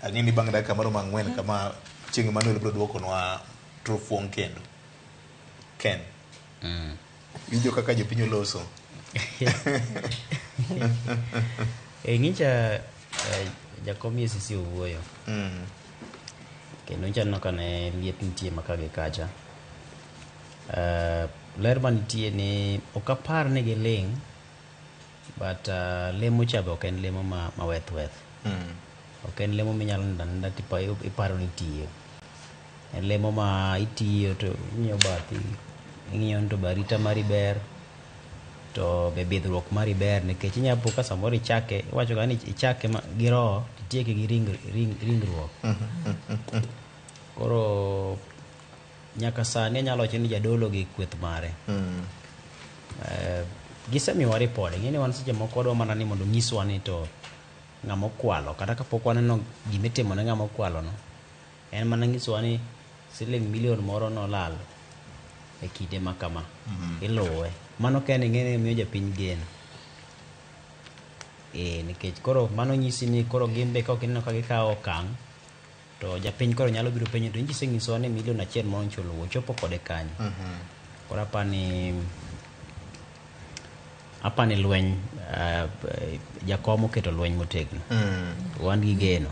ang'e ni bang' dakika maromo 4 kama chieng' Emmanuel biro duokonwa trufuong kendo. Ken. Winjo kaka jopiny oloso. Ng'icha jakom EACC owuoyo. Kendo nchano ka ne liet nitie maka gi kacha. Ler manitie ni ok apar ni giling, but lemo cha be ok en lemo ma weth. Ok en lemo minyalo nda tipo iparo ni tiyo. En lemo ma itiyo to ing'iyo bathi, ing'iyo to barita mari ber, to be bidhruok mari ber, nikech inyapo ka samoro ichake, iwacho ga ni ichake gi roho, titieke gi ringruok. Koro nyaka sani anyalo wacho ni jadolo gi kweth mare. Gisemiyowa ripode, ng'eni wan seche moko wadwa mana ni mondo nyiswa ni to ng'ama okwalo, kata kapok waneno gimitimo ne ng'ama okwalo no, en mana nyisowa ni siling milion moro nolal e kinde ma kama. Iluwe. Mano kende ng'eni miyo japiny geno. Nikech koro mano nyisi ni koro gimbe ka okineno ka gikawo okang', to japiny koro nyalo biro penjo to inji nyisowa ni milion 1 ma onchulo chopo kode kanyo. Koro apani lweny jakom oketo lweny motegno. Wan gi geno.